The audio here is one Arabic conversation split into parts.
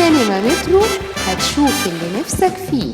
سينما مترو هتشوف اللي نفسك فيه.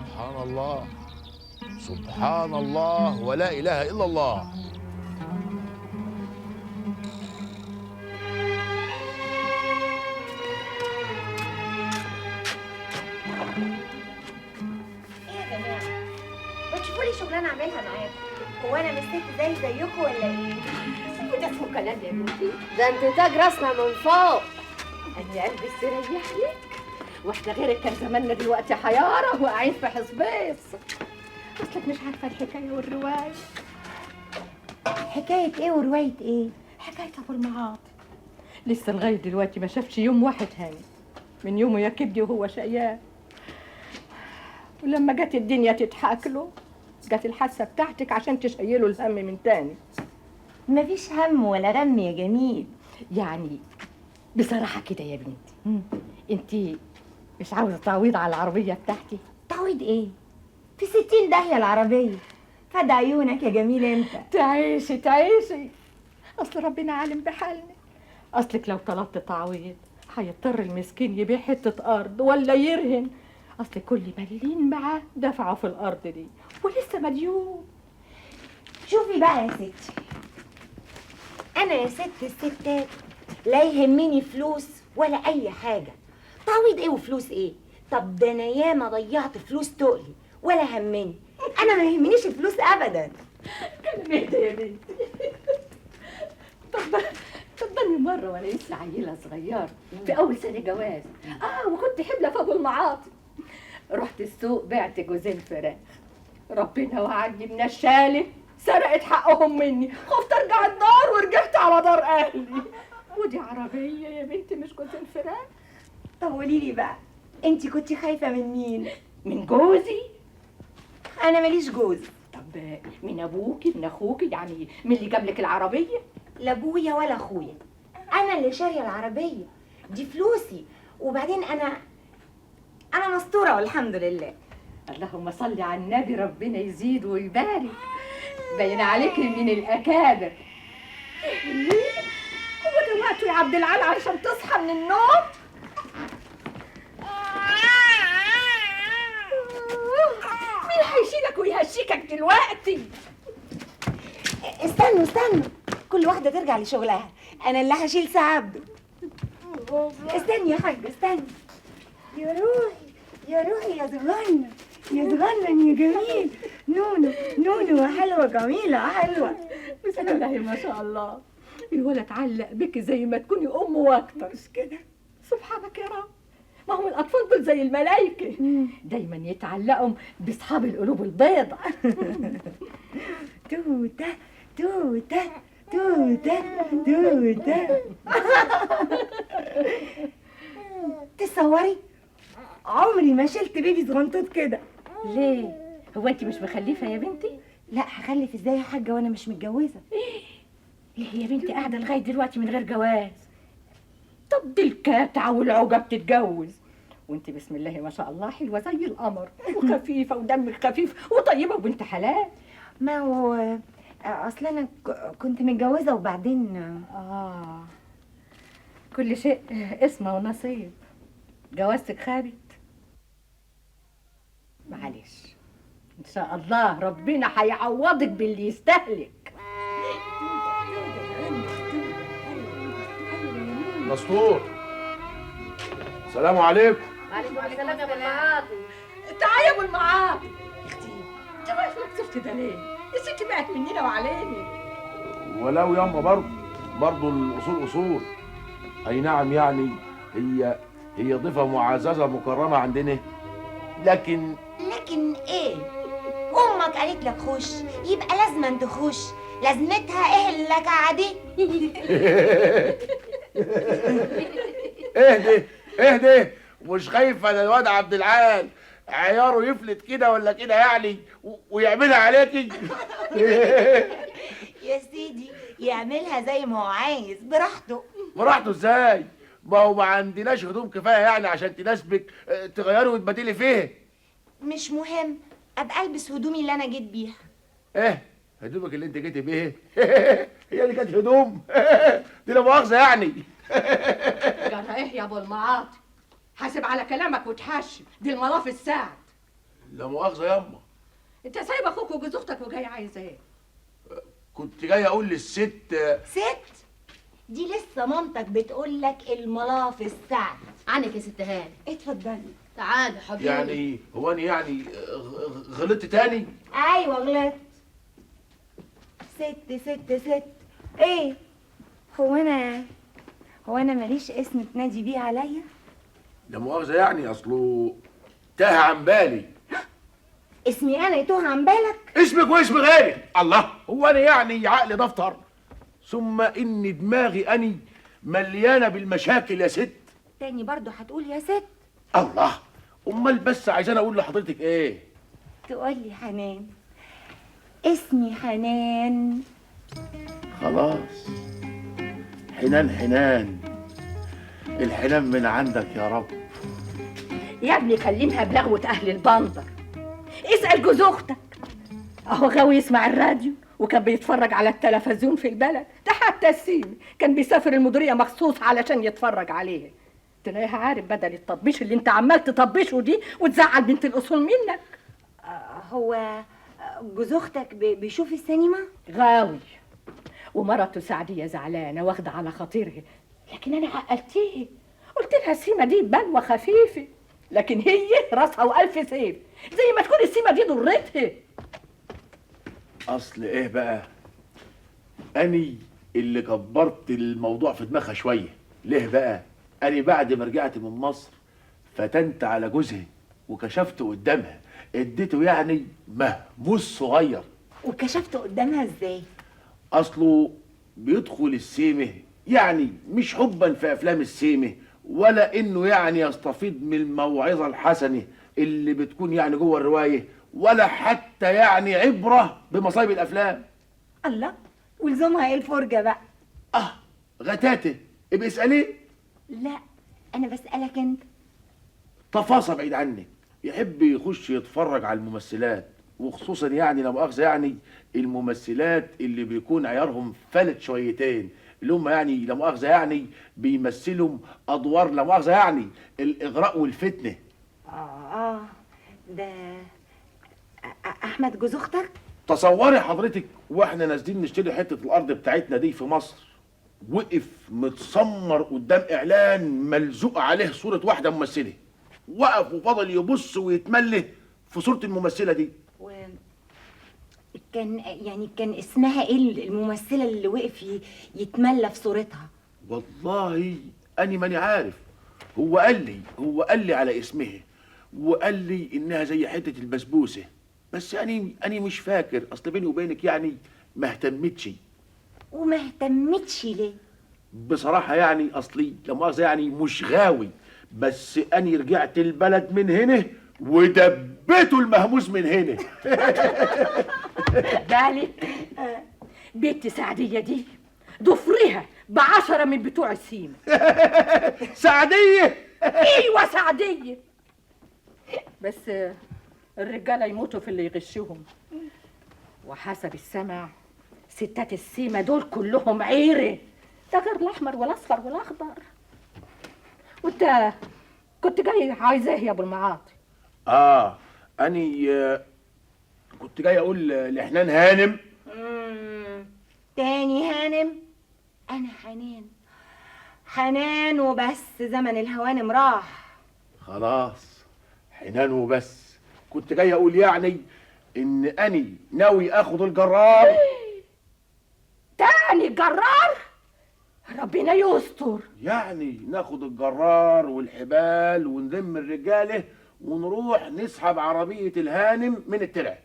سبحان الله، سبحان الله ولا إله إلا الله. ايه يا جماعه؟ ما تشوفوا لي شغلانه اعملها معاكم. هو انا مش ست زيكم ولا ايه؟ وده اسمه كلام يا بنتي؟ ده انت تاج راسنا من فوق. انا قلبي استريح لك. واحنا غيرك كان زماننا دلوقتي حياره واقعين في حصبيص. اصلك مش عارفه الحكايه والروايه. حكايه ايه وروايه ايه؟ حكايه ابو المعاطي. لسه لغايه دلوقتي ما شافش يوم واحد هاني من يومه يا كبدي وهو شقيان. ولما جت الدنيا تضحك له جت الحاسه بتاعتك عشان تشيله الهم من تاني. مفيش هم ولا غم يا جميل. يعني بصراحه كده يا بنتي، انتي مش عاوزه تعويض على العربيه بتاعتي؟ تعويض ايه؟ في 60 داهية العربية. فد عيونك يا جميل انت. تعيشي تعيشي، اصل ربنا عالم بحالنا. اصلك لو طلبت تعويض هيضطر المسكين يبيع حته ارض ولا يرهن. اصل كل مليين معاه دفعوا في الارض دي ولسه مديون. شوفي بقى يا ستي، انا يا ست الستات لا يهمني فلوس ولا اي حاجة. تعويض ايه وفلوس ايه؟ طب ده انا ياما ضيعت فلوس تقلي ولا همني. انا ما يهمنيش الفلوس ابدا. كلام ايه ده يا بنتي؟ طب تفضلني مرة وانا لسه عيلة صغيرة في أول سنة جواز، وكنت حبلة في أبو المعاطي. رحت السوق بعت جوزين فراخ، ربنا وعدني من الشالة سرقت حقهم مني. خفت ارجع الدار ورجعت على دار اهلي. ودي عربية يا بنتي مش جوزين فراخ. طب قولي لي بقى، انت كنتي خايفة من مين؟ من جوزي. انا ماليش جوز. طب من ابوكي من اخوكي؟ يعني مين اللي جاب لك العربية؟ لا ابويا ولا اخويا، انا اللي شاريه العربيه دي، فلوسي. وبعدين انا مستوره والحمد لله. اللهم صل على النبي، ربنا يزيد ويبارك. باين عليك من الاكابر. ليه؟ هو ده وقته يا عبد العال عشان تصحى من النوم؟ مين هيشيلك ويهشيكك دلوقتي؟ استنوا كل واحده ترجع لشغلها، انا اللي هشيل سعبده. استني يا حاج استني. يا روحي يا روحي يا صغنن يا صغنن يا جميل. نونو حلوه جميله حلوه. بسم الله ما شاء الله، الولد اتعلق بك زي ما تكوني امه واكتر. مش كده؟ سبحانك يا رب، ما هم الاطفال دول زي الملايكه، دايما يتعلقوا باصحاب القلوب البيضة. توته توته توته توته. تصوري عمري ما شلت بيبي صغنطوط كده. ليه؟ هو انت مش مخلفه يا بنتي؟ لا هخلف ازاي يا حاجه وانا مش متجوزه؟ ليه يا بنتي قاعده لغايه دلوقتي من غير جواز؟ طب دي الكاتعه والعوجه بتتجوز، وانت بسم الله ما شاء الله حلوه زي القمر وخفيفه ودمك خفيف وطيبه وبنت حلال. ما هو اصل انا كنت متجوزه وبعدين كل شيء اسمه ونصيب. جوازتك خابت، معلش ان شاء الله ربنا هيعوضك باللي يستهلك. مسطور، السلام عليكم. وعليكم السلام يا ابو المعاطي. تعالي يا ابو المعاطي. اختي انت واقف مكسوفتي ده ليه؟ يا ستي بقت مننا وعلينا. ولو ياما برضه الاصول اصول. اي نعم يعني هي ضيفه معززه مكرمه عندنا، لكن ايه؟ امك قالت لك خش يبقى لازم تخش. لازمتها ايه اللي قاعدة؟ اهدي مش خايف على الواد عبد العال عياره يفلت كده ولا كده يعني ويعملها عليكي؟ يا سيدي يعملها زي ما هو عايز براحته. براحته ازاي؟ ما هو ما عندناش هدوم كفايه يعني عشان تناسبك تغيري وتبدلي فيه. مش مهم، ابقى البس هدومي اللي انا جيت بيها. ايه هدومك اللي انت جيتي بيه؟ هي دي كانت هدوم؟ دي لا مؤاخذه يعني. جرى ايه يا ابو المعاطي؟ حاسب على كلامك وتحشم، دي الملاف الساعد. لا مؤاخذه ياما. انت سايب اخوك وجوز اختك وجاي عايز ايه؟ كنت جاي اقول للست ست؟ دي لسه مامتك بتقول لك الملاف السعد. عنك يا ست هاني. اتفضلي. تعالي يا حبيبي. يعني هو انا يعني غلطت تاني؟ ايوه غلطت. ست ايه؟ هو انا ماليش اسم تنادي بيه عليا؟ لا مؤاخذه يعني اصله تاه عن بالي. اسمي انا يتوه عن بالك؟ اسمك واسم غيري. الله، هو انا يعني عقلي دفتر؟ ثم ان دماغي اني مليانه بالمشاكل يا ست. تاني برضو هتقول يا ست؟ الله، امال بس عايزاني اقول لحضرتك ايه؟ تقولي حنان. اسمي حنان. خلاص، حنان الحنان من عندك يا رب. يا ابني كلمها بلغوة اهل البندر. اسأل جوز اختك، اهو غاوي يسمع الراديو وكان بيتفرج على التلفزيون في البلد ده، حتى السيم كان بيسافر المديرية مخصوص علشان يتفرج عليه. تلاقيها عارف بدل التطبيش اللي انت عمال تطبشه دي وتزعل بنت الاصول منك. هو جوز اختك بيشوف السينما؟ غاوي، ومرته سعدية زعلانة واخدة على خاطرها، لكن انا عقلتيه قلت لها السيمة دي بلوى خفيفة، لكن هي راسها والف سيف، زي ما تكون السيمة دي ضرتها. اصل ايه بقى؟ اني اللي كبرت الموضوع في دماغها شويه. ليه بقى؟ اني بعد ما رجعت من مصر فتنت على جوزها وكشفت قدامها، اديته يعني مهموس صغير. وكشفت قدامها ازاي؟ اصله بيدخل السيمه يعني مش حبا في افلام السيمه، ولا انه يعني يستفيد من الموعظه الحسنه اللي بتكون يعني جوه الروايه، ولا حتى يعني عبره بمصايب الافلام. الله، ولزومها ايه الفرجه بقى؟ غتاته، ابقى اساليه. لا انا بسالك انت. تفاصيل بعيد عنك، يحب يخش يتفرج على الممثلات، وخصوصا يعني لا مؤاخذه يعني الممثلات اللي بيكون عيارهم فلت شويتين، اللي هم يعني لا مؤاخذه يعني بيمثلوا ادوار لا مؤاخذه يعني الاغراء والفتنه. ده احمد جوز اختك؟ تصوري حضرتك واحنا نازلين نشتري حته الارض بتاعتنا دي في مصر، وقف متسمر قدام اعلان ملزوق عليه صوره واحده ممثله، وقف وفضل يبص ويتمله في صوره الممثله دي. كان اسمها ايه الممثله اللي وقف يتملى في صورتها؟ والله اني ماني عارف. هو قال لي على اسمها، وقال لي انها زي حته البسبوسه، بس اني مش فاكر. اصل بيني وبينك يعني ما اهتمتش. وما اهتمتش ليه؟ بصراحه يعني اصلي لا مؤاخذه يعني مش غاوي، بس اني رجعت البلد من هنا ودبيته المهموس من هنا. بالك بنت سعدية دي ضفرها ب10 من بتوع السيمة. سعدية؟ ايوه سعدية، بس الرجالة يموتوا في اللي يغشهم، وحسب السمع ستات السيمة دول كلهم عيرة، ده غير الأحمر والأصفر والأخضر. وانت كنت جاي عايزاه يا أبو المعاطي؟ أني كنت جاي أقول لحنان هانم. تاني هانم؟ أنا حنان وبس، زمن الهوانم راح. خلاص حنان وبس. كنت جاي اقول يعني ان اني ناوي اخد الجرار. تاني جرار؟ ربنا يستر. يعني ناخد الجرار والحبال ونلم الرجاله ونروح نسحب عربيه الهانم من الترع.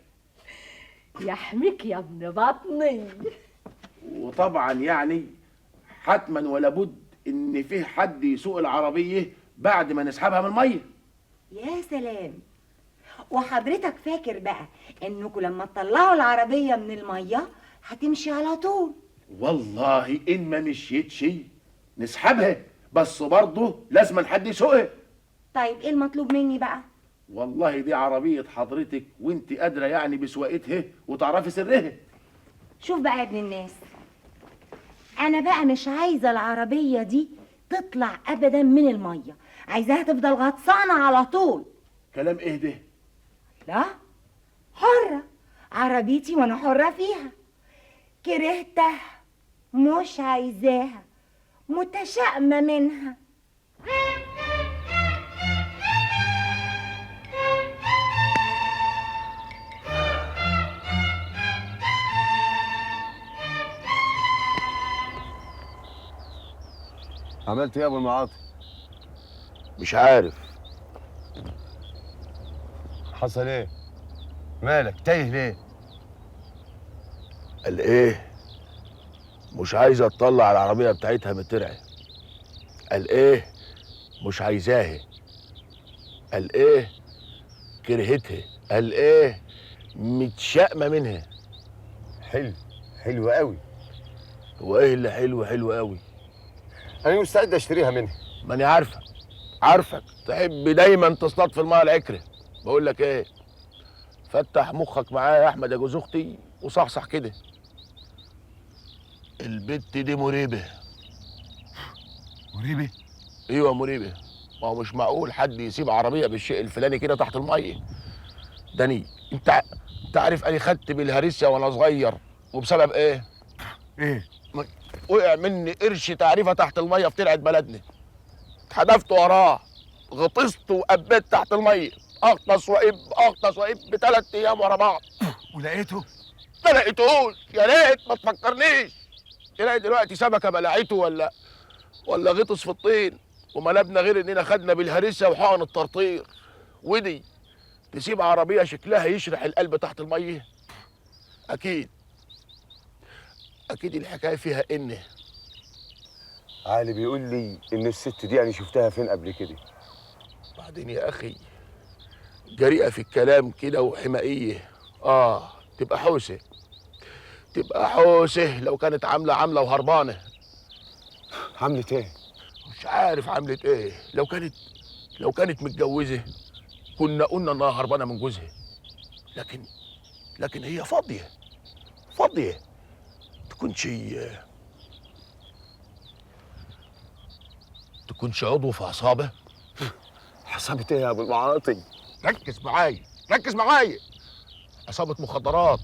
يحميك يا ابن بطني. وطبعا يعني حتما ولا بد ان فيه حد يسوق العربيه بعد ما نسحبها من الميه. يا سلام. وحضرتك فاكر بقى انكم لما تطلعوا العربية من المية هتمشي على طول؟ والله ان ما مشيتش نسحبها، بس برضه لازم حد يسوقها. طيب ايه المطلوب مني بقى؟ والله دي عربيه حضرتك وانت قادره يعني بسواقتها وتعرفي سرها. شوف بقى يا ابن الناس، انا بقى مش عايزة العربية دي تطلع ابدا من المية، عايزاها تفضل غطسانة على طول. كلام ايه ده؟ لا، حرة، عربيتي وانا حرة فيها. كرهتها، مش عايزاها، متشائمة منها. عملت ايه يا ابو المعاطي؟ مش عارف. حصل ايه؟ مالك تايه ليه؟ قال ايه؟ مش عايزه تطلع العربيه بتاعتها من الترعه. قال ايه؟ مش عايزاها. قال ايه؟ كرهتها. قال ايه؟ متشائمه منها. حلو، حلو قوي. هو ايه اللي حلو حلو قوي؟ انا مستعد اشتريها منها. ما انا عارفك تحب دايما تصطاد في الماء العكره. بقول لك ايه، فتح مخك معايا يا احمد يا جوز اختي وصحصح كده. البت دي مريبه. مريبه؟ ايوه مريبه. ما هو مش معقول حد يسيب عربيه بالشيء الفلاني كده تحت الميه. داني انت عارف اني خدت بالهرسيا وانا صغير وبسبب ايه؟ ايه؟ وقع مني قرش تعريفه تحت الميه في ترعه بلدنا. اتحدفت وراه، غطست وقبيت تحت الميه، اغطس واب اغطس واب ب3 ايام ورا بعض. ولقيته؟ ما لقيتهوش. يا ريت ما تفكرنيش. تلاقي دلوقتي سمكه بلعته ولا غطس في الطين وما لبنا غير اننا خدنا بالهرسه وحقن الترطير. ودي تسيب عربيه شكلها يشرح القلب تحت الميه؟ اكيد الحكايه فيها ان علي بيقول لي ان الست دي انا شفتها فين قبل كده. بعدين يا اخي جريئه في الكلام كده وحمائيه. تبقى حوسه لو كانت عامله وهربانه. عملت ايه؟ مش عارف عملت ايه. لو كانت متجوزه كنا قلنا انها هربانه من جوزها. لكن هي فاضيه تكونش عضو في عصابه. حسبت ايه يا ابو المعاطي؟ ركز معايا. عصابه مخدرات.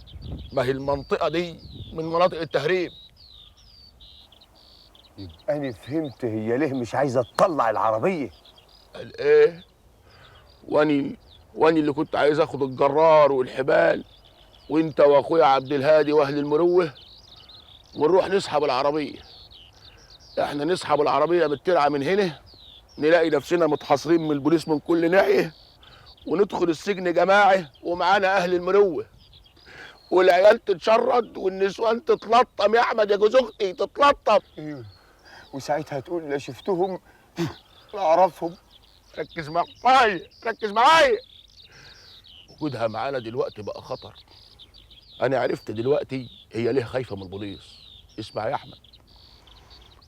ما هي المنطقه دي من مناطق التهريب. يبقى انا فهمت هي ليه مش عايزه تطلع العربيه. قال ايه؟ واني اللي كنت عايز اخد الجرار والحبال وانت واخويا عبد الهادي واهل المروه ونروح نسحب العربيه. احنا نسحب العربيه بالترعه من هنا، نلاقي نفسنا متحاصرين من البوليس من كل ناحيه وندخل السجن جماعي ومعانا اهل المروه، والعيال تتشرد والنسوان تتلطم يا احمد يا جوز اختي تتلطم. ايوه، وساعتها تقول لا شفتهم لا اعرفهم. ركز معايا. وجودها معانا دلوقتي بقى خطر. انا عرفت دلوقتي هي ليه خايفه من البوليس. اسمع يا احمد،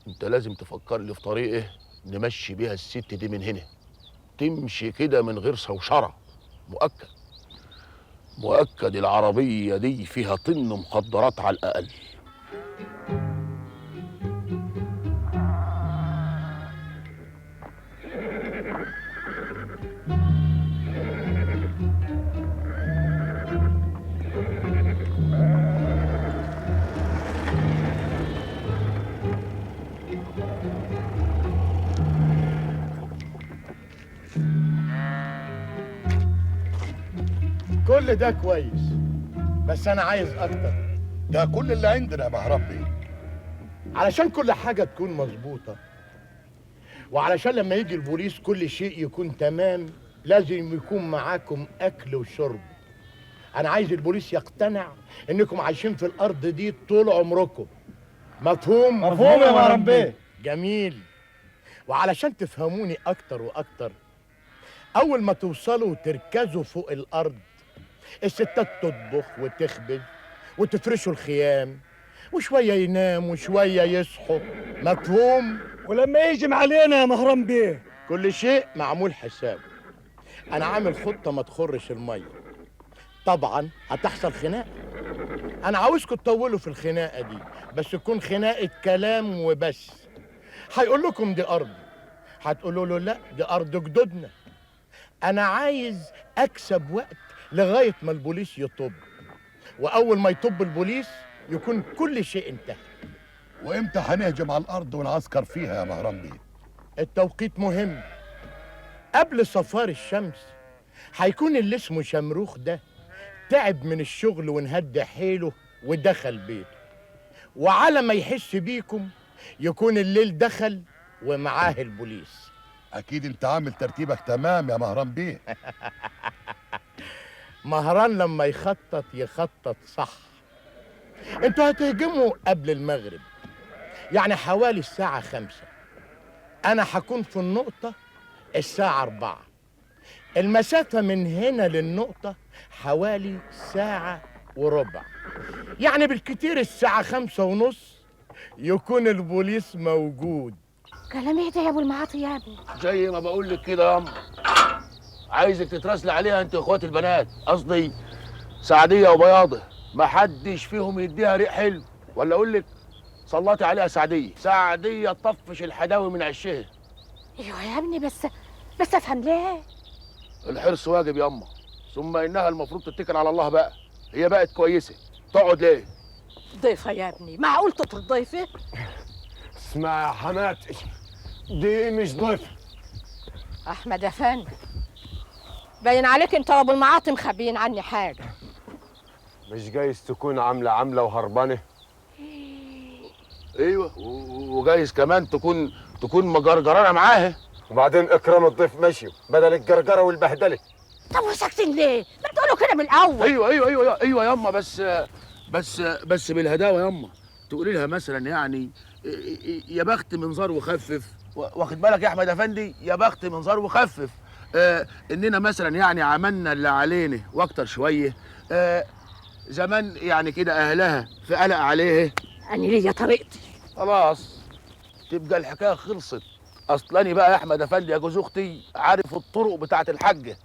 انت لازم تفكر لي في طريقه نمشي بيها الست دي من هنا، تمشي كده من غير شوشره. مؤكد العربيه دي فيها طن مخدرات على الاقل. كل ده كويس، بس انا عايز اكتر. ده كل اللي عندنا يا مهران بيه. علشان كل حاجة تكون مظبوطة، وعلشان لما يجي البوليس كل شيء يكون تمام، لازم يكون معاكم أكل وشرب. أنا عايز البوليس يقتنع إنكم عايشين في الأرض دي طول عمركم. مفهوم؟ مفهوم يا مهران بيه. جميل. وعلشان تفهموني أكتر وأكتر، أول ما توصلوا وتركزوا فوق الأرض، الستات تطبخ وتخبز وتفرشوا الخيام، وشوية يناموا وشوية يصحوا. مفهوم؟ ولما يهجم علينا يا مهران بيه؟ كل شيء معمول حساب. أنا عامل خطة ما تخرش المية. طبعا هتحصل خناقة، أنا عاوزكم تطولوا في الخناقة دي، بس تكون خناقة كلام وبس. هيقول لكم دي أرضي، هتقولوا له لا دي أرض جدودنا. أنا عايز أكسب وقت لغاية ما البوليس يطب، وأول ما يطب البوليس يكون كل شيء انتهى. وامتى هنهجم على الارض ونعسكر فيها يا مهران بيه؟ التوقيت مهم. قبل صفار الشمس هيكون اللي اسمه شمروخ ده تعب من الشغل وانهد حيله ودخل بيته، وعلى ما يحس بيكم يكون الليل دخل ومعاه البوليس. اكيد انت عامل ترتيبك تمام يا مهران بيه. مهران لما يخطط صح. انتوا هتهجموا قبل المغرب، يعني حوالي الساعة 5. أنا هكون في النقطة الساعة 4. المسافة من هنا للنقطة حوالي ساعة وربع، يعني بالكتير الساعة 5:30 يكون البوليس موجود. كلام ايه ده يا ابو المعاطي يا ابني؟ زي ما بقول لك كده يا أم. عايزك تتراسلي عليها انت واخوات البنات، قصدي سعديه وبياضه، ما حدش فيهم يديها ريق حلو. ولا اقول لك سلطي عليها سعديه تطفش الحداوي من عشها. ايوه يا ابني، بس افهم ليه؟ الحرص واجب يا أمه، ثم انها المفروض تتكل على الله بقى. هي بقت كويسه، تقعد ليه؟ ضيفه يا ابني، معقول تطرد ضيفه؟ اسمع يا حماتي، دي مش ضيفة. احمد افندي، باين عليك انت وابو المعاطي مخبيين عني حاجه. مش جايز تكون عاملة وهربانة؟ ايوه، وجايز كمان تكون مجرجرانه معاها. وبعدين اكرام الضيف ماشي بدل الجرجرة والبهدلة. طب وساكتين ليه؟ ما تقولوا كده من الاول. ايوه ياما، بس بالهداوه ياما. تقولي لها مثلا يعني يا بخت منظار وخفف، واخد بالك يا احمد افندي، يا بخت منظار وخفف. اننا مثلا يعني عملنا اللي علينا واكتر شويه. زمان يعني كده اهلها في قلق عليه. انا ليا طريقتي. خلاص تبقى الحكايه خلصت. اصلاني بقى يا احمد افندي يا جوز اختي عارف الطرق بتاعت الحاجه.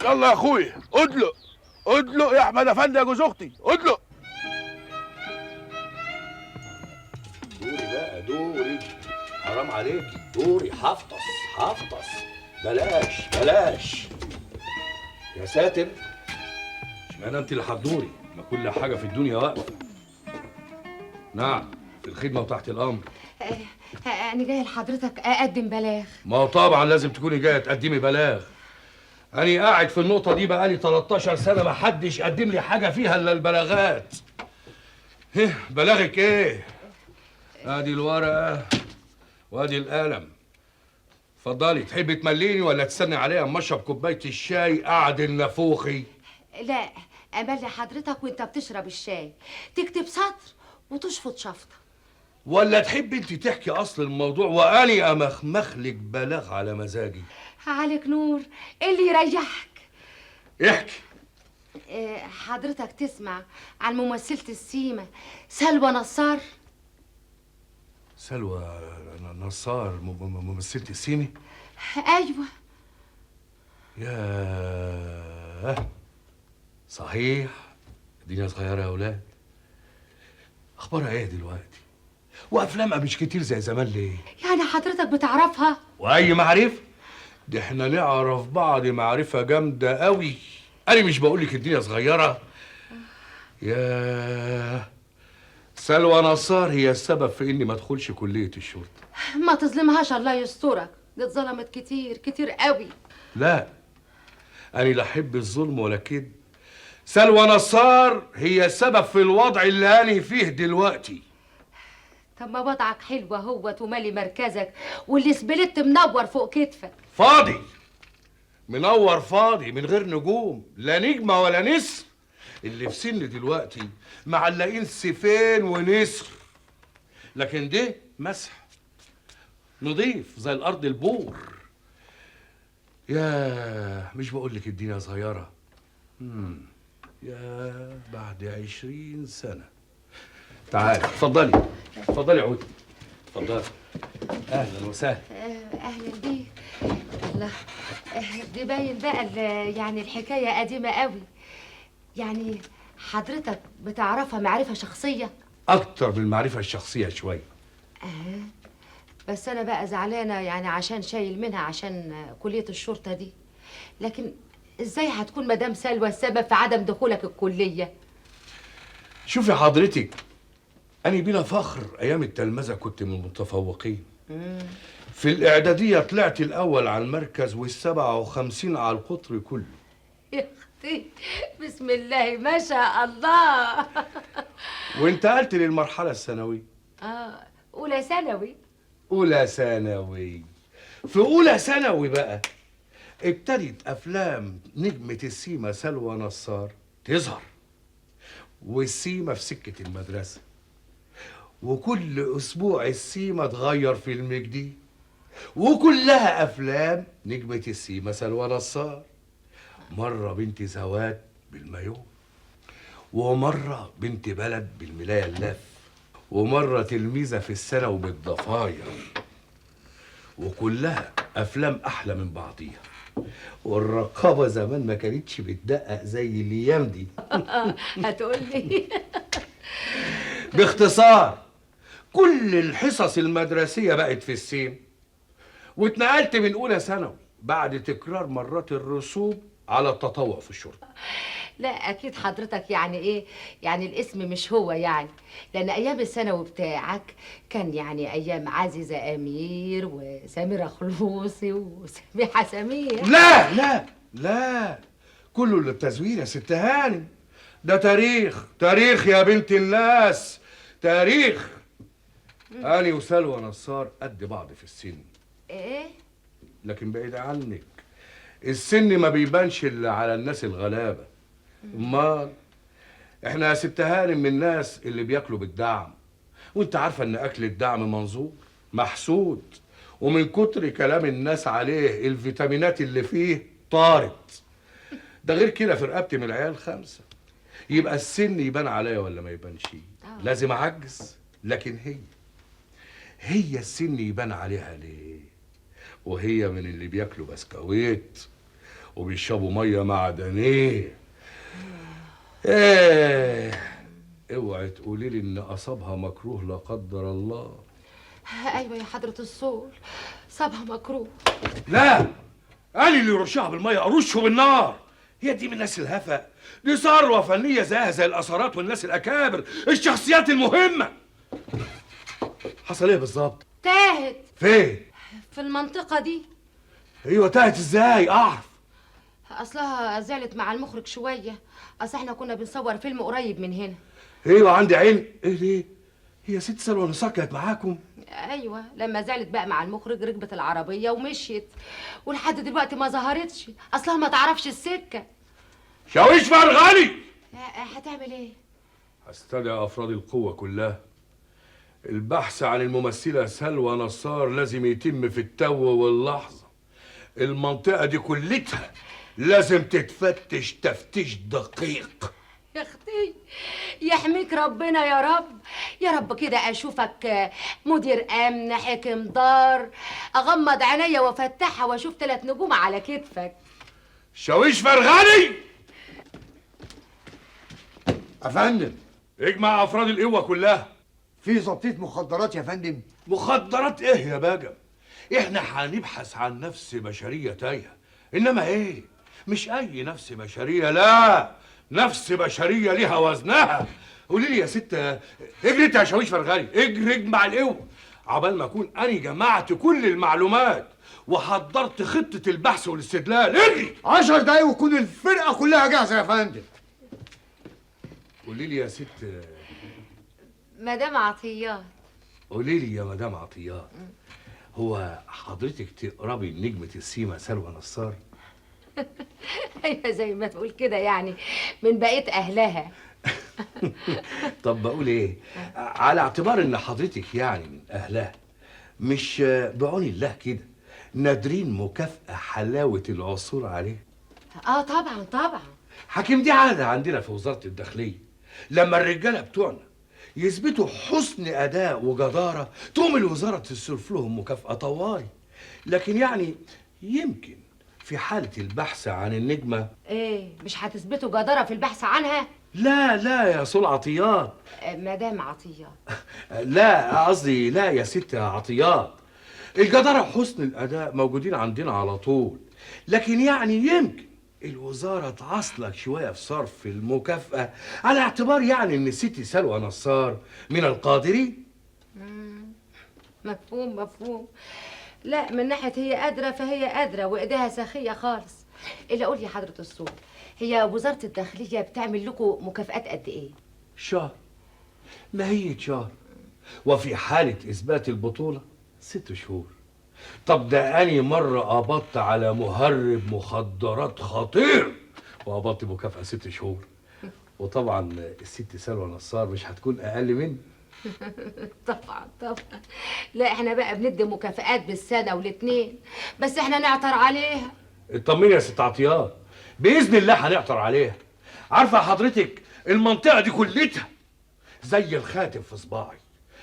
يلا يا اخويا، ادلق يا احمد افندي يا جوز اختي، ادلق. دوري بقى دوري، حرام عليكي، دوري. حفطس بلاش يا ساتر. اشمعنى انت اللي هتدوري؟ ما كل حاجه في الدنيا واقفه. نعم، في الخدمه وتحت الامر. انا جايه لحضرتك اقدم بلاغ. ما هو طبعا لازم تكوني جايه تقدمي بلاغ. انا قاعد في النقطه دي بقالي 13 سنه ما حدش قدم لي حاجه فيها الا البلاغات. بلاغك ايه؟ ادي الورقه وادي القلم. اتفضلي، تحبي تمليني ولا تستني عليها اما اشرب كوبايه الشاي قعد النافوخي؟ لا، املي حضرتك وانت بتشرب الشاي تكتب سطر وتشفط شفطه. ولا تحبي انت تحكي اصل الموضوع واني امخمخلك بلاغ على مزاجي؟ عليك نور، اللي يريحك. احكي. حضرتك تسمع عن ممثلة السيما سلوى نصار؟ سلوى نصار ممثلة السيمي؟ ايوه. ياه، صحيح. الدنيا صغيرة يا اولاد. اخبارها ايه دلوقتي؟ وافلامها مش كتير زي زمان ليه؟ يعني حضرتك بتعرفها؟ واي معرفة؟ دي احنا نعرف بعض معرفة جامدة قوي. انا مش بقولك الدنيا صغيرة. ياه، سلوى نصار هي السبب في اني ما ادخلش كلية الشرطة. ما تظلمهاش الله يسترك، دي اتظلمت كتير قوي. لا، أنا لا أحب الظلم ولا كده. سلوى نصار هي السبب في الوضع اللي أنا فيه دلوقتي. طب ما وضعك حلو اهوت ومالي مركزك واللي سبلت منور فوق كتفك. فاضي منور فاضي من غير نجوم، لا نجمة ولا نسر. اللي في سن دلوقتي معلقين سيفين ونسر، لكن ده مسح نضيف زي الأرض البور. يا مش بقولك الدنيا صغيرة. يا بعد 20 سنة. تعالي اتفضلي اتفضلي عودي اتفضلي. اهلا وسهلا. اهلا بيك. الله، دي باين بقى يعني الحكايه قديمه قوي. يعني حضرتك بتعرفها معرفه شخصيه؟ اكتر من المعرفه الشخصيه شويه. بس انا بقى زعلانه يعني عشان شايل منها عشان كليه الشرطه دي. لكن ازاي هتكون مدام سلوى السبب في عدم دخولك الكليه؟ شوفي حضرتك، أنا بلا فخر أيام التلمذة كنت من المتفوقين. في الإعدادية طلعت الأول على المركز وال57 على القطر كله. يا أختي بسم الله ما شاء الله. وانتقلت للمرحلة الثانوية. أولى ثانوي. أولى ثانوي. في أولى ثانوي بقى ابتدت أفلام نجمة السيما سلوى نصار تظهر، والسيما في سكة المدرسة، وكل أسبوع السيما تغير فيلم جديد، وكلها أفلام نجمة السيما سلوى نصار. مرة بنت زوات بالمايو، ومرة بنت بلد بالملاية اللف، ومرة تلميذة في الثانوي بالضفاير، وكلها أفلام أحلى من بعضيها. والرقابة زمان ما كانتش بتدقق زي الأيام دي. هتقولي باختصار كل الحصص المدرسية بقت في السين، واتنقلت من أولى ثانوي بعد تكرار مرات الرسوب على التطوع في الشرطة. لا اكيد حضرتك يعني ايه، يعني الاسم مش هو يعني، لان ايام الثانوي بتاعك كان يعني ايام عزيزه امير وسميره خلوصي وسميحه سمير. لا لا لا، كله للتزوير يا ست هانم. ده تاريخ، تاريخ يا بنت الناس، تاريخ. أنا وسلوى نصار قد بعض في السن. ايه؟ لكن بعيد عنك، السن ما بيبانش الا على الناس الغلابه. امال احنا يا ست هانم من الناس اللي بياكلوا بالدعم، وانت عارفه ان اكل الدعم منظور محسود، ومن كتر كلام الناس عليه الفيتامينات اللي فيه طارت. ده غير كده في رقبتي من العيال 5. يبقى السن يبان عليا ولا ما يبانش؟ لازم اعجز. لكن هي السن يبان عليها ليه؟ وهي من اللي بياكلوا بسكويت وبيشربوا ميه معدنيه. اوعي تقولي لي ان اصابها مكروه لا قدر الله. ايوه يا حضره الصول، صابها مكروه. لا، انا اللي يرشها بالميه ارشه بالنار. هي دي من الناس الهفا، دي ثروه فنيه زيها زي الاثارات والناس الاكابر، الشخصيات المهمه. حصل ايه بالظبط؟ تاهت. فين؟ في المنطقه دي. ايوه تاهت ازاي؟ اعرف. اصلها زعلت مع المخرج شويه، اصل احنا كنا بنصور فيلم قريب من هنا. ايوه عندي عين. ايه ليه؟ هي ست سلوى نصار كانت معاكم؟ ايوه، لما زعلت بقى مع المخرج ركبت العربيه ومشيت، ولحد دلوقتي ما ظهرتش، اصلها ما تعرفش السكه. شاويش فرغلي. هتعمل ايه؟ هستدعي افراد القوه كلها. البحث عن الممثله سلوى نصار لازم يتم في التو واللحظه. المنطقه دي كلتها لازم تتفتش تفتيش دقيق. يا اختي يحميك ربنا يا رب، يا رب كده اشوفك مدير امن حاكم دار، اغمض عينيا وافتحها واشوف 3 نجوم على كتفك. شاويش فرغلي. يا فندم، اجمع افراد القوه كلها. في ضبطية مخدرات يا فندم. مخدرات ايه يا باجم؟ احنا هنبحث عن نفس بشريه تايهه، انما ايه؟ مش اي نفس بشريه، لا، نفس بشريه ليها وزنها. قولي لي يا ست، اجري انت يا شاويش فرغلي، اجري اجمع القوه عبال ما اكون انا جمعت كل المعلومات وحضرت خطة البحث والاستدلال. اجري 10 دقايق وتكون الفرقة كلها جاهزة يا فندم. قولي لي يا ست، مدام عطيات. قولي لي يا مدام عطيات، هو حضرتك تقربي نجمة السيما سلوى نصار؟ ايوه زي ما تقول كده يعني، من بقية اهلها. طب بقول ايه، على اعتبار ان حضرتك يعني من اهلها، مش بعون الله كده نادرين مكافأة حلاوة العثور عليه؟ اه طبعا طبعا. حكيم دي عادة عندنا في وزارة الداخلية، لما الرجالة بتوعنا يثبتوا حسن أداء وجدارة تقوم الوزارة تصرف لهم مكافأة طوارئ. لكن يعني يمكن في حالة البحث عن النجمة. ايه مش هتثبتوا جدارة في البحث عنها؟ لا لا يا صول عطيات. مدام عطيات. لا قصدي لا يا ست عطيات، الجدارة وحسن الأداء موجودين عندنا على طول، لكن يعني يمكن الوزارة تعصلك شوية في صرف المكافأة على اعتبار يعني إن الست سلوى نصار من القادرين. مفهوم مفهوم. لا من ناحية هي قادرة فهي قادرة وإيديها سخية خالص. إلا قول لي حضرة الصوت، هي وزارة الداخلية بتعمل لكم مكافآت قد إيه؟ شهر، ماهية شهر، وفي حالة إثبات البطولة 6 شهور. طب ده أني مرة قبضت على مهرب مخدرات خطير وقبضت مكافأة 6 شهور، وطبعا الست سلوى نصار مش هتكون أقل مني. طبعا طبعا. لا احنا بقى بندي مكافآت بالسنة والاتنين، بس احنا نعطر عليها. اطمني يا ست عطيات، بإذن الله هنعطر عليها. عارفة حضرتك المنطقة دي كلتها زي الخاتم في صباعي،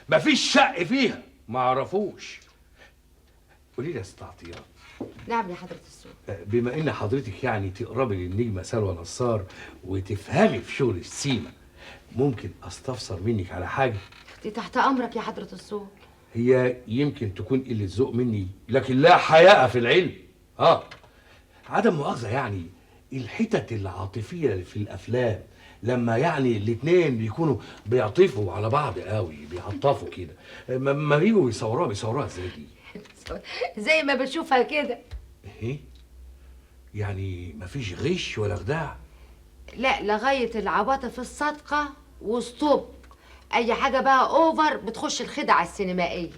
مفيش شق فيها ما اعرفوش. قولي لي يا ست عطيات. نعم يا حضرة الصوت. بما ان حضرتك يعني تقربي للنجمة سلوى نصار وتفهمي في شغل السيما، ممكن استفسر منك على حاجة؟ دي تحت امرك يا حضرة الصوت. هي يمكن تكون قلة ذوق مني، لكن لا حياء في العلم. عدم مؤاخذة يعني، الحتت العاطفية اللي في الافلام لما يعني الاتنين بيكونوا بيعطفوا على بعض قوي، بيعطفوا كده، ما بيجوا بيصوروها ازاي دي؟ زي ما بتشوفها كده. ايه يعني مفيش غش ولا خداع؟ لا لغاية العواطف الصادقة وستوب. اي حاجة بقى اوفر بتخش الخدعة السينمائية.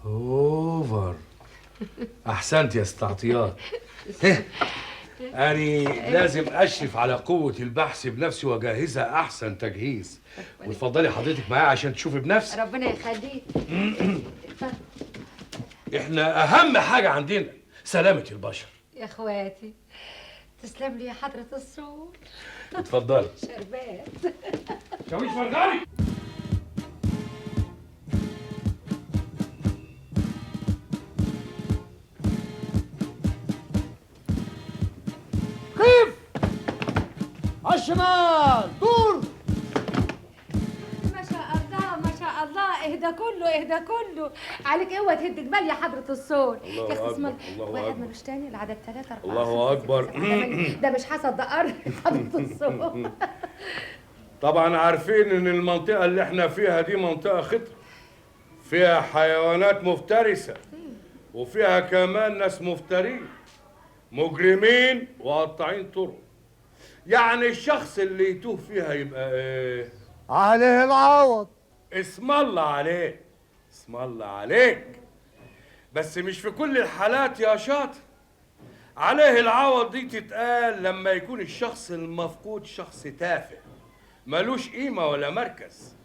اوفر. احسنت يا استعطيات. أني لازم أشرف على قوة البحث بنفسي وأجهزها أحسن تجهيز. وتفضلي حضرتك معايا عشان تشوفي بنفسك. ربنا يخليك. إحنا أهم حاجة عندنا سلامة البشر. يا اخواتي تسلم لي يا حضرة الصوت. اتفضلي. شربات. شاويش فرغالي. كيف؟ على الشمال دور. ما شاء الله ما شاء الله. اهدى كله اهدى كله عليك. اوعى تهد جبال يا حضرة الصوت. الله يا أكبر واحد ملوش تاني العدد 3 4 الله أكبر. ده مش حسد ده قرن حضرة الصوت. طبعا عارفين إن المنطقة اللي إحنا فيها دي منطقة خطر، فيها حيوانات مفترسة وفيها كمان ناس مفترين مجرمين وقطاعين طرق. يعني الشخص اللي يتوه فيها يبقى ايه؟ عليه العوض. اسم الله عليك، اسم الله عليك. بس مش في كل الحالات يا شاطر. عليه العوض دي تتقال لما يكون الشخص المفقود شخص تافه ملوش قيمة ولا مركز.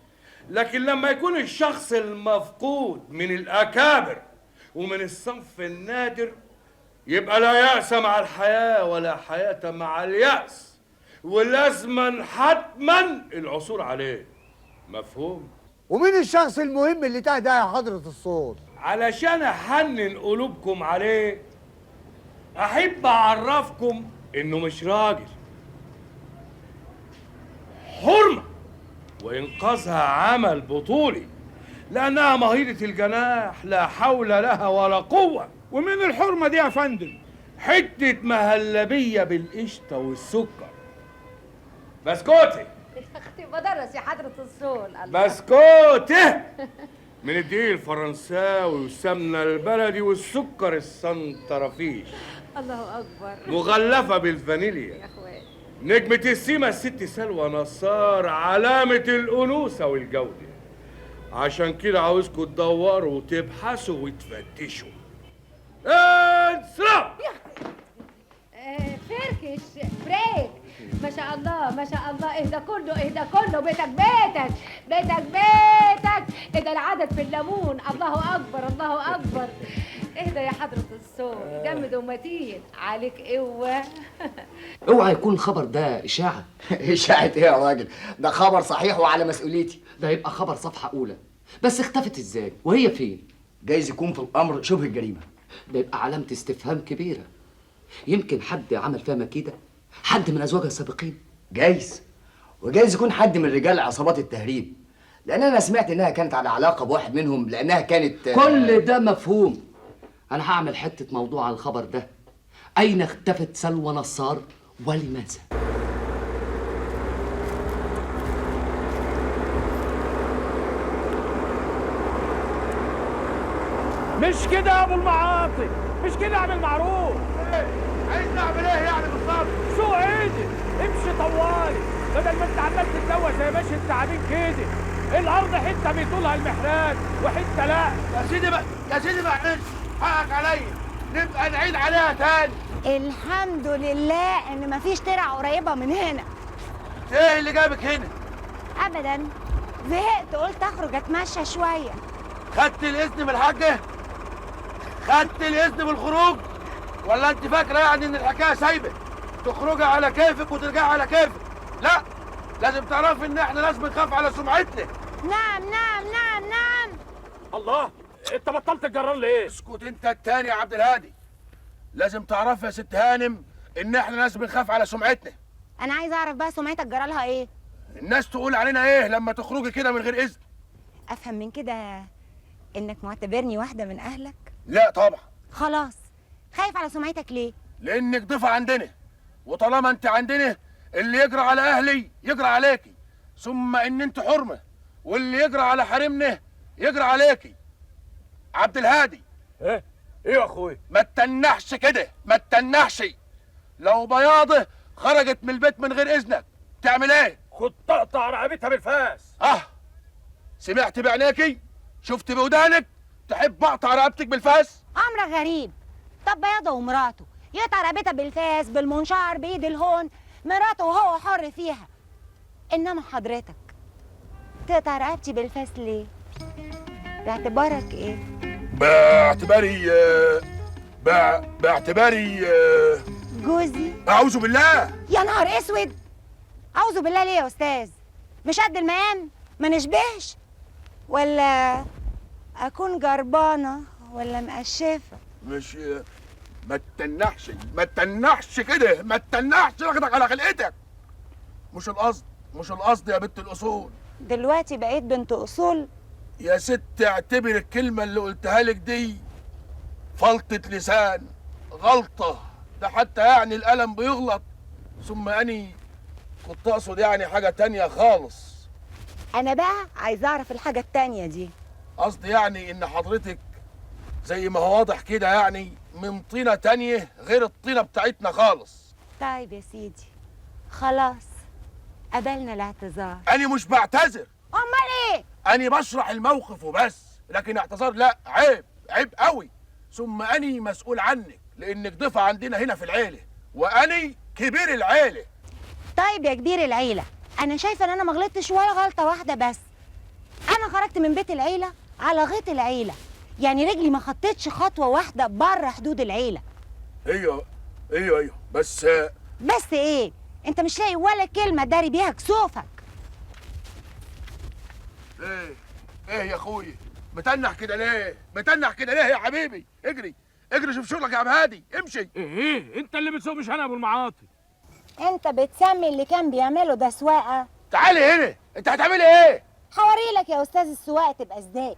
لكن لما يكون الشخص المفقود من الأكابر ومن الصنف النادر يبقى لا يأس مع الحياة ولا حياة مع اليأس، ولازما حتما العثور عليه. مفهوم؟ ومين الشخص المهم اللي تحت ده يا حضرة الصوت؟ علشان أحنن قلوبكم عليه أحب أعرفكم إنه مش راجل، حرمة، وإنقاذها عمل بطولي، لأنها مهيضة الجناح لا حول لها ولا قوة. ومن الحرمة دي يا فندم؟ حتة مهلبية بالقشطة والسكر. بسكوتي يا اختي بدرس يا حضرة الصوت. بسكوتي من الدقيق الفرنساوي والسمنه البلدي والسكر السنترفيش. الله اكبر. مغلفه بالفانيليا. يا اخوات نجمة السيما الست سلوى نصار علامة الأنوثة والجودة. عشان كده عاوزكم تدوروا وتبحثوا وتفتشوا. انسرب. فركش بريك. ما شاء الله ما شاء الله. اهدى كله اهدى كله. بيتك بيتك بيتك بيتك. اهدى العدد في الليمون. الله اكبر الله اكبر. اهدى يا حضرة الصوت. جمد ومتين عليك قوة. اوعى يكون الخبر ده اشاعه. اشاعه ايه يا راجل؟ ده خبر صحيح وعلى مسؤوليتي. ده يبقى خبر صفحه اولى. بس اختفت ازاي وهي فين؟ جايز يكون في الامر شبه الجريمه. ده يبقى علامه استفهام كبيره. يمكن حد عمل فيها مكيده، حد من ازواجها السابقين. جايز، وجايز يكون حد من رجال عصابات التهريب، لان انا سمعت انها كانت على علاقه بواحد منهم، لانها كانت كل ده مفهوم. انا هعمل حته موضوع على الخبر ده. اين اختفت سلوى نصار ولماذا؟ مش كده يا ابو المعاطي، مش كده. اعمل معروف. عايز نعمل ايه يعني بالظبط؟ سوق ايدي، امشي طوالي، بدل ما انت عمال تتلوى زي ماشي التعابين كده. الارض حته بيطولها المحرات وحته لا. يا سيدي بقى يا سيدي معلش، حقك عليا، نبقى نعيد عليها تاني. الحمد لله ان مفيش ترع قريبه من هنا. ايه اللي جابك هنا؟ ابدا، زهقت قلت اخرج اتمشى شويه. خدت الاذن من الحاجه؟ خدت الاذن بالخروج؟ ولا انت فاكره يعني ان الحكايه سايبه تخرجي على كيفك وترجعي على كيفك؟ لا، لازم تعرفي ان احنا ناس بنخاف على سمعتنا. نعم نعم نعم نعم. الله، انت بطلت الجرار ليه؟ اسكت انت التاني يا عبد الهادي. لازم تعرفي يا ست هانم ان احنا ناس بنخاف على سمعتنا. انا عايزه اعرف بقى سمعتك جرالها ايه؟ الناس تقول علينا ايه لما تخرجي كده من غير اذن؟ افهم من كده انك معتبرني واحده من اهلك؟ لا طبعا. خلاص، خايف على سمعتك ليه؟ لانك ضيفه عندنا، وطالما انت عندنا اللي يجرى على اهلي يجرى عليكي، ثم ان انت حرمه، واللي يجرى على حريمنا يجرى عليكي. عبد الهادي. ايه يا اخويا؟ ما تتنحش كده، ما تتنحش. لو بياضه خرجت من البيت من غير اذنك تعمل ايه؟ خد تقطع رقبتها بالفاس. سمعت بعينيكي؟ شفت بودانك؟ تحب اقطع رقبتك بالفاس؟ امر غريب. طب بياضه ومراته يقطع رقبتها بالفاس بالمنشار بايد الهون، مراته وهو حر فيها. انما حضرتك تقطع رقبتي بالفاس ليه؟ باعتبارك ايه؟ باعتباري جوزي. اعوذ بالله. يا نهار اسود، اعوذ بالله ليه يا استاذ؟ مش قد المقام؟ ما نشبهش؟ ولا اكون جربانه ولا مقشفه؟ مش ما تتنحش كده، ما تتنحش، واخدك على خلقتك. مش القصد يا بنت الاصول. دلوقتي بقيت بنت اصول؟ يا ست اعتبر الكلمه اللي قلتها لك دي فلطة لسان، غلطه. ده حتى يعني القلم بيغلط. ثم اني كنت اقصد يعني حاجه تانية خالص. انا بقى عايزه اعرف الحاجه التانية دي. قصدي يعني ان حضرتك زي ما هو واضح كده يعني من طينه تانية غير الطينه بتاعتنا خالص. طيب يا سيدي، خلاص قبلنا الاعتذار. انا مش بعتذر. امال ايه؟ انا بشرح الموقف وبس، لكن اعتذار لا، عيب قوي. ثم اني مسؤول عنك لانك ضيفه عندنا هنا في العيله، واني كبير العيله. طيب يا كبير العيله، انا شايفه ان انا ما غلطتش ولا غلطه واحده بس. انا خرجت من بيت العيله على غيط العيله، يعني رجلي ما خطتش خطوه واحده بره حدود العيله. ايوه بس ايه؟ انت مش لاقي ولا كلمه داري بيها كسوفك. ايه يا اخويا، متنح كده ليه يا حبيبي؟ اجري شوف شغلك يا عم هادي، امشي. ايه انت اللي بتسوق مش انا يا ابو المعاطي. انت بتسمي اللي كان بيعمله ده سواقه؟ تعالي هنا، انت هتعملي ايه؟ هوريلك يا استاذ السواقه تبقى ازاي.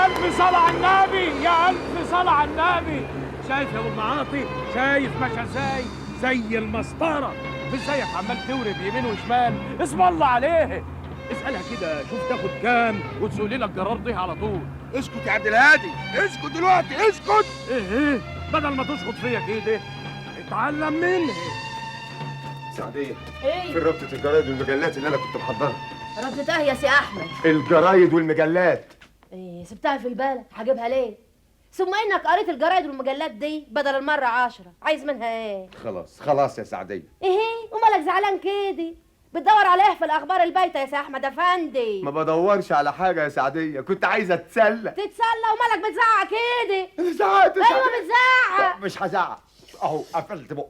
ألف صلاة على النبي، يا ألف صلاة على النبي. شايف يا أبو المعاطي؟ شايف ماشي ازاي؟ زي المسطرة. مش زيك عمال تورب يمين وشمال. اسم الله عليه. اسألها كده شوف تاخد كام وتسولي لك جرار دي على طول. اسكت يا عبد الهادي، اسكت دلوقتي، اسكت. ايه بدل ما تشخط فيا كده اتعلم مني. سعدية، ايه؟ في ربطة الجرايد والمجلات اللي أنا كنت محضرها. ردتها يا سي احمد. الجرايد والمجلات. ايه سبتها في البلد، هجيبها ليه؟ ثم انك قريت الجرايد والمجلات دي بدل المرة 10، عايز منها ايه؟ خلاص يا سعدية. ايه ومالك زعلان كده؟ بتدور على ايه في الاخبار البايته يا سي احمد افندي؟ ما بدورش على حاجة يا سعدية، كنت عايزة أتسلى. تتسلى ومالك بتزعق كده؟ زعقت. ايوه بتزعق. مش هزعق، أهو قفلت بقى.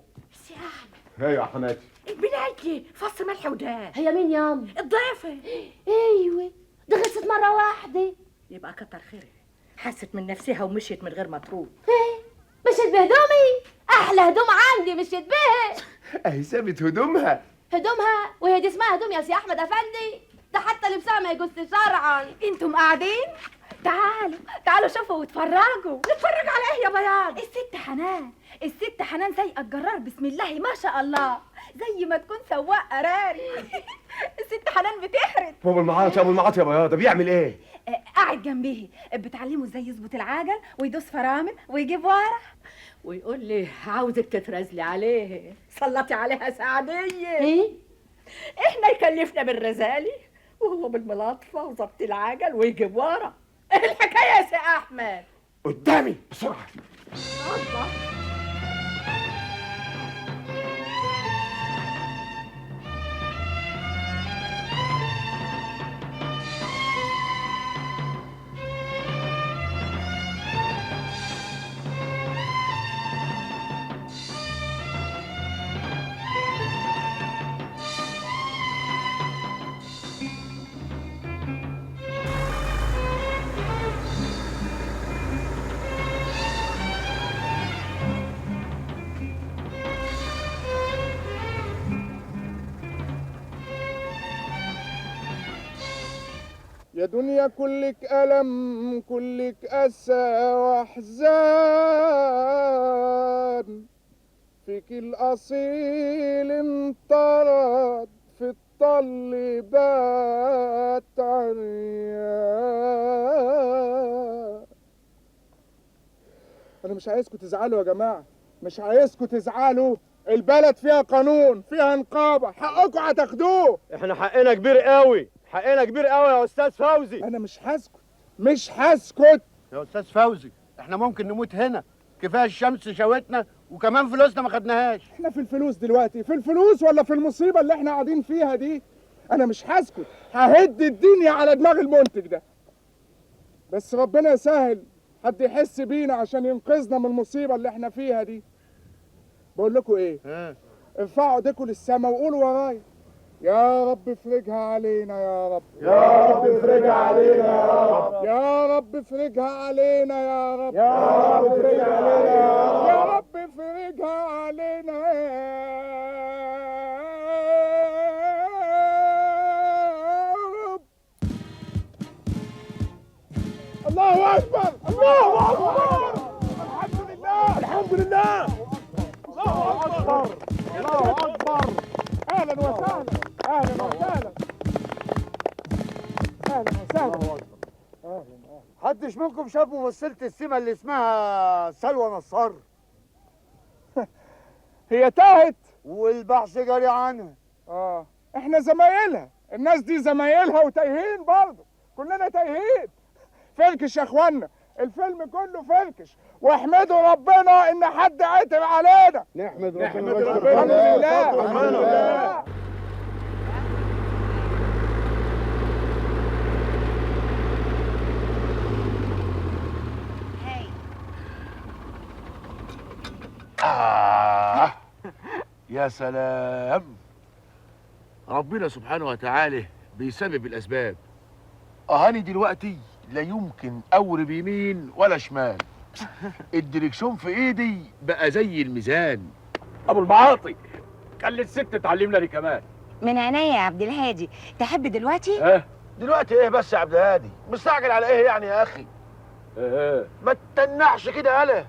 سي احمد. أيوة يا حماتي. بناتي فص ملح ودان. هي مين ياما؟ الضيفة. ايوه دي غلست مرة واحدة. يبقى كتر خيرها، حست من نفسها ومشيت من غير ما تروح. مشيت بهدومي؟ احلى هدوم عندي مشيت بيها. أهي سابت هدومها. هدومها؟ وهي دي اسمها هدوم يا سي احمد افندي؟ ده حتى لبسها ما يجوز شرعا. انتم قاعدين؟ تعالوا شوفوا واتفرجوا. نتفرج على ايه يا بياض؟ الست حنان سايقه الجرار بسم الله ما شاء الله، زي ما تكون سواق قراري. الست حنان بتحرد. ابو المعاطي يا بياضة بيعمل ايه؟ قاعد جنبيه بتعلمه ازاي يظبط العجل ويدوس فرامل ويجيب ورا، ويقول لي عاوزك تترزلي عليه، سلطي عليها سعديه. ايه؟ احنا يكلفنا بالرزالي وهو بالملاطفه وظبط العجل ويجيب ورا. ايه الحكايه يا سي احمد؟ قدامي بسرعة. الله. يا دنيا كلك ألم كلك أسى وأحزان، فيك الأصيل انطرد في الطل بات عريان. أنا مش عايزكم تزعلوا يا جماعة، مش عايزكم تزعلوا. البلد فيها قانون، فيها نقابة، حقكم هتاخدوه. احنا حقنا كبير قوي، حقنا كبير قوي يا استاذ فوزي. أنا مش هسكت يا استاذ فوزي، احنا ممكن نموت هنا، كفايه الشمس شوتنا وكمان فلوسنا ما خدناهاش. احنا في الفلوس دلوقتي، في الفلوس ولا في المصيبه اللي احنا قاعدين فيها دي؟ انا مش هسكت، ههد الدنيا على دماغ المنتج ده. بس ربنا يسهل حد يحس بينا عشان ينقذنا من المصيبه اللي احنا فيها دي. بقول لكم ايه؟ ارفعوا ايديكم للسما وقولوا ورايا: يا رب افرجها علينا يا رب، يا رب افرجها علينا يا رب، يا رب افرجها علينا يا رب، يا رب افرجها علينا يا رب افرجها علينا يا رب. الله اكبر، الله اكبر، الحمد لله، الحمد لله، الله اكبر، الله اكبر. اهلا وسهلا، اهلا وسهلا، اهلا وسهلا. محدش منكم شاف ممثلة السيما اللي اسمها سلوى نصار؟ هي تاهت والبحث جاري عنها. احنا زمايلها، الناس دي زمايلها وتايهين برضه، كلنا تايهين. فركش يا اخوانا، الفيلم كله فركش، واحمدوا ربنا ان حد عتب علينا. نحمد ربنا، الحمد لله، الحمد لله. يا سلام، ربنا سبحانه وتعالى بيسبب الأسباب. أهاني دلوقتي لا يمكن أورب يمين ولا شمال، الدركسيون في إيدي بقى زي الميزان. أبو المعاطي خلي الست تعلمنا دي كمان. من عينيا يا عبد الهادي. تحب دلوقتي؟ دلوقتي إيه بس يا عبد الهادي؟ مستعجل على إيه يعني يا أخي؟ ما تتنحش كده يالا،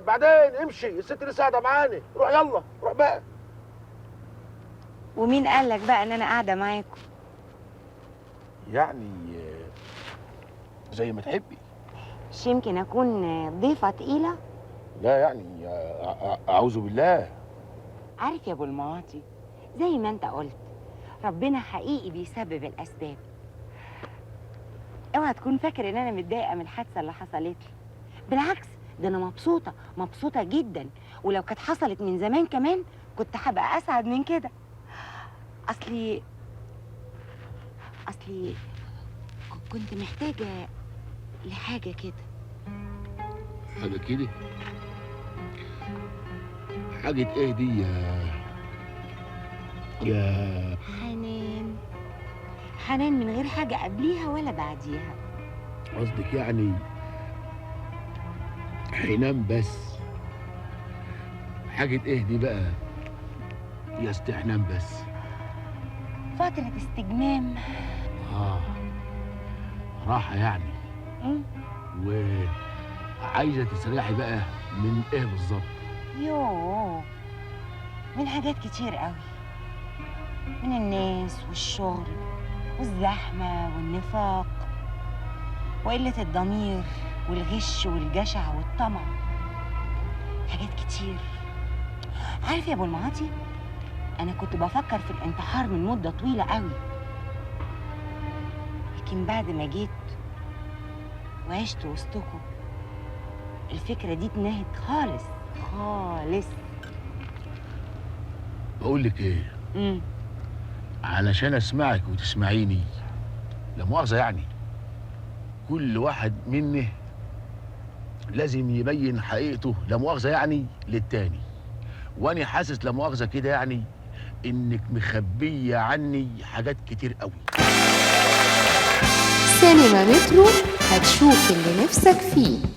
بعدين امشي، الست لسه قاعده معانا، روح يلا روح بقى. ومين قال لك بقى ان انا قاعده معاكم؟ يعني زي ما تحبي. مش يمكن اكون ضيفه تقيله؟ لا يعني اعوذ بالله. عارف يا ابو المعاطي، زي ما انت قلت ربنا حقيقي بيسبب الاسباب. اوعى تكون فاكر ان انا متضايقه من الحادثه اللي حصلت لي، بالعكس ده انا مبسوطه جدا، ولو كانت حصلت من زمان كمان كنت هبقى اسعد من كده. اصلي كنت محتاجه لحاجه كده. حاجه كده؟ حاجه ايه دي يا حنان من غير حاجه قبليها ولا بعديها. قصدك يعني حنان بس؟ حاجة ايه دي بقى يا استحنان بس؟ فترة استجمام. راحة يعني. وعايزة تستريحي بقى من ايه بالظبط؟ يوه، من حاجات كتير قوي، من الناس والشغل والزحمة والنفاق وقلة الضمير والغش والجشع والطمع، حاجات كتير. عارف يا ابو المعاطي، انا كنت بفكر في الانتحار من مدة طويلة قوي، لكن بعد ما جيت وعشت وسطكم الفكرة دي اتنهت خالص خالص. بقول لك ايه؟ علشان اسمعك وتسمعيني، لا مؤاخذة يعني، كل واحد منا لازم يبين حقيقته لا مؤاخذة يعني للتاني، وانا حاسس لا مؤاخذة كده يعني انك مخبية عني حاجات كتير قوي. سينما مترو، هتشوف اللي نفسك فيه.